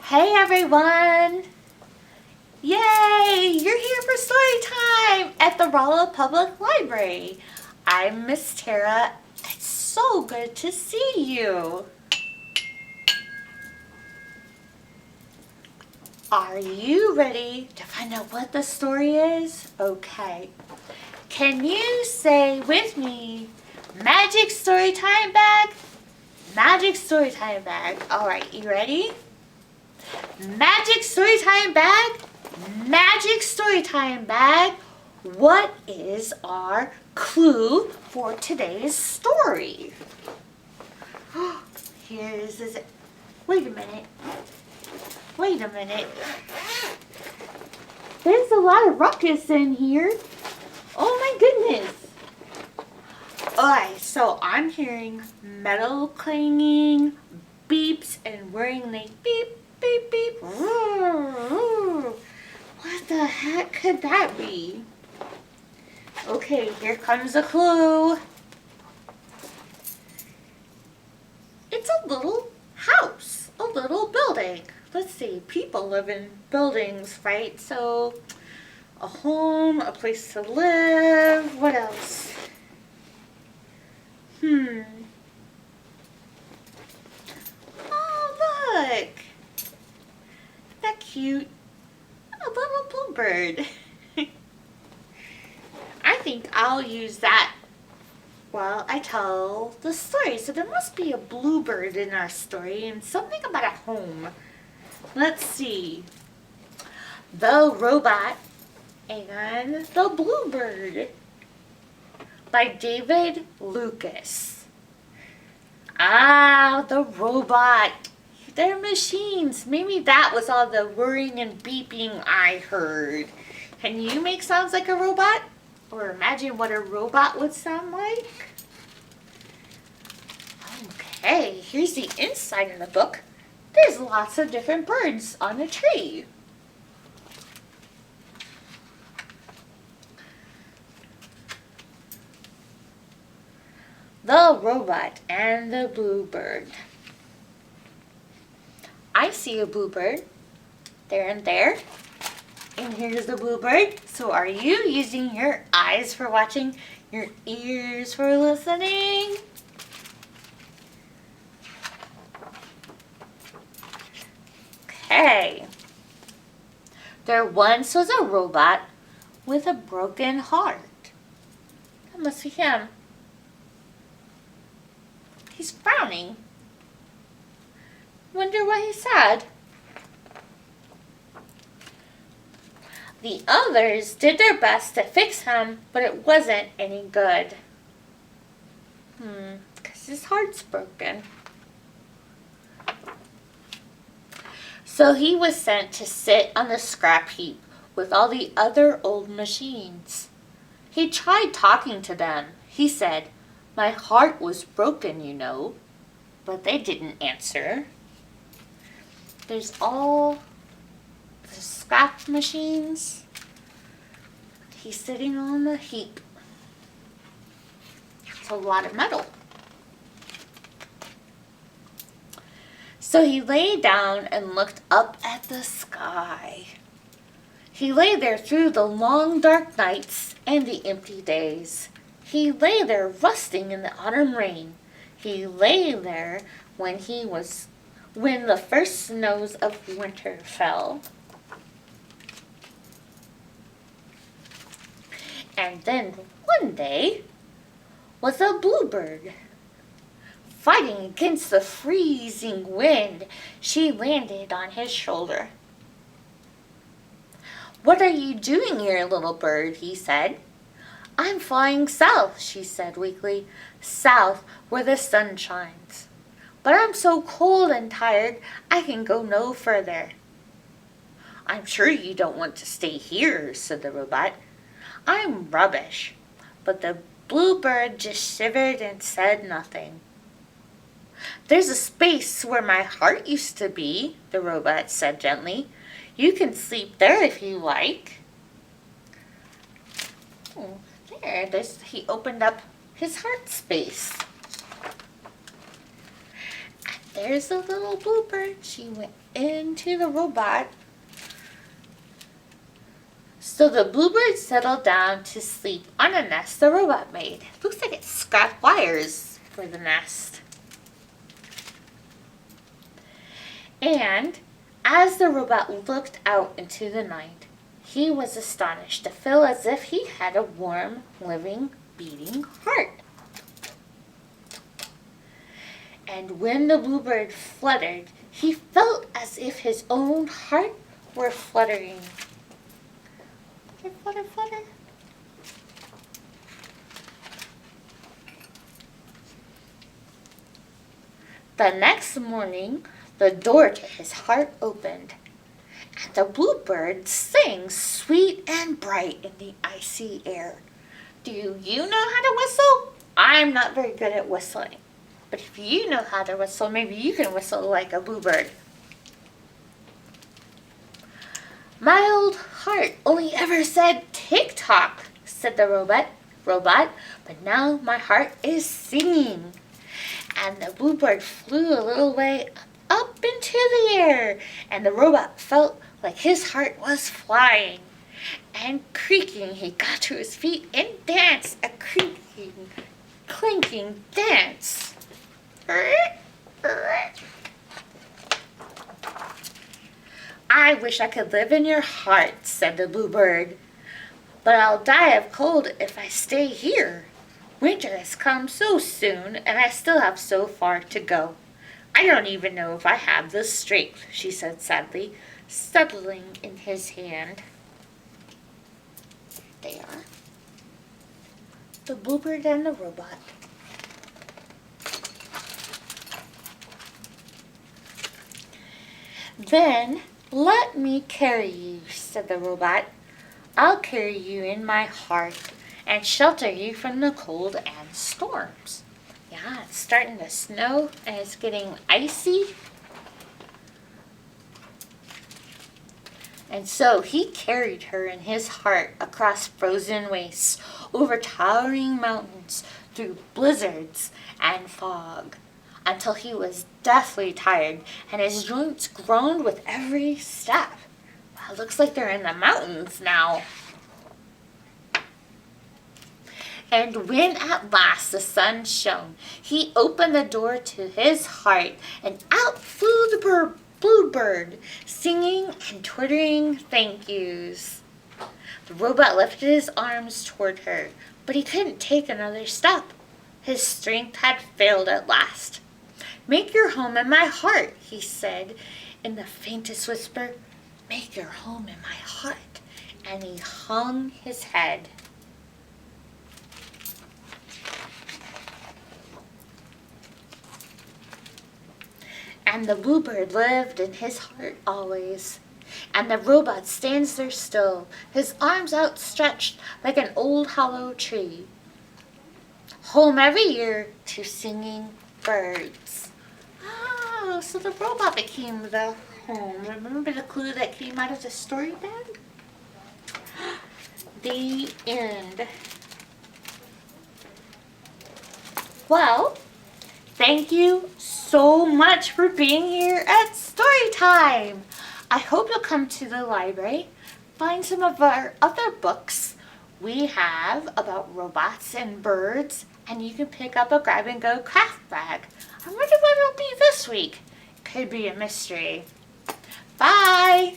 Hey everyone! Yay! You're here for story time at the Rolla Public Library. I'm Miss Tara. It's so good to see you. Are you ready to find out what the story is? Okay. Can you say with me, magic story time bag? Magic story time bag. All right, you ready? Magic Storytime bag, Magic Storytime bag. What is our clue for today's story? Here's this. Wait a minute. There's a lot of ruckus in here. Oh my goodness. Alright, so I'm hearing metal clanging, beeps, and whirring like beep. Beep, beep. What the heck could that be? Okay, here comes a clue. It's a little house, a little building. Let's see, people live in buildings, right? So, a home, a place to live. What else? Oh, look. That cute, a little bluebird. I think I'll use that while I tell the story. So there must be a bluebird in our story and something about a home. Let's see. The Robot and the Bluebird by David Lucus. Ah, the robot. They're machines. Maybe that was all the whirring and beeping I heard. Can you make sounds like a robot? Or imagine what a robot would sound like? Okay, here's the inside of the book. There's lots of different birds on a tree. The Robot and the Bluebird. I see a bluebird there and there. And here's the bluebird. So are you using your eyes for watching, your ears for listening? Okay. There once was a robot with a broken heart. That must be him. He's frowning. Wonder why he's sad. The others did their best to fix him, but it wasn't any good. 'Cause his heart's broken. So he was sent to sit on the scrap heap with all the other old machines. He tried talking to them. He said, "My heart was broken, you know." But they didn't answer. There's all the scrap machines. He's sitting on the heap. It's a lot of metal. So he lay down and looked up at the sky. He lay there through the long dark nights and the empty days. He lay there rusting in the autumn rain. He lay there when the first snows of winter fell. And then one day was a bluebird. Fighting against the freezing wind, she landed on his shoulder. "What are you doing here, little bird?" he said. "I'm flying south," she said weakly, "south where the sun shines. But I'm so cold and tired, I can go no further." "I'm sure you don't want to stay here," said the robot. "I'm rubbish." But the bluebird just shivered and said nothing. "There's a space where my heart used to be," the robot said gently. "You can sleep there if you like." He opened up his heart space. And there's a little bluebird. She went into the robot. So the bluebird settled down to sleep on a nest the robot made. Looks like it scrapped wires for the nest. And as the robot looked out into the night, he was astonished to feel as if he had a warm, living, beating heart. And when the bluebird fluttered, he felt as if his own heart were fluttering. Flutter, flutter, flutter. The next morning, the door to his heart opened, and the bluebird sang sweet and bright in the icy air. Do you know how to whistle? I'm not very good at whistling. But if you know how to whistle, maybe you can whistle like a bluebird. My old heart only ever said tick-tock, said the robot, but now my heart is singing. And the bluebird flew a little way up into the air, and the robot felt like his heart was flying. And creaking, he got to his feet and danced a creaking, clinking dance. I wish I could live in your heart, said the bluebird, but I'll die of cold if I stay here. Winter has come so soon, and I still have so far to go. I don't even know if I have the strength, she said sadly, settling in his hand. There they are. The bluebird and the robot. Then let me carry you, said the robot. I'll carry you in my heart and shelter you from the cold and storms. Yeah, it's starting to snow and it's getting icy. And so he carried her in his heart across frozen wastes, over towering mountains, through blizzards and fog, until he was deathly tired and his joints groaned with every step. Well, it looks like they're in the mountains now. And when at last the sun shone, he opened the door to his heart, and out flew the bluebird, singing and twittering thank yous. The robot lifted his arms toward her, but he couldn't take another step. His strength had failed at last. Make your home in my heart, he said in the faintest whisper. Make your home in my heart. And he hung his head. And the bluebird lived in his heart always. And the robot stands there still, his arms outstretched like an old hollow tree. Home every year to singing birds. Oh, so the robot became the home. Remember the clue that came out of the story bag? The end. Well, thank you so much for being here at Storytime. I hope you'll come to the library, find some of our other books we have about robots and birds, and you can pick up a grab-and-go craft bag. I wonder what it'll be this week. Could be a mystery. Bye!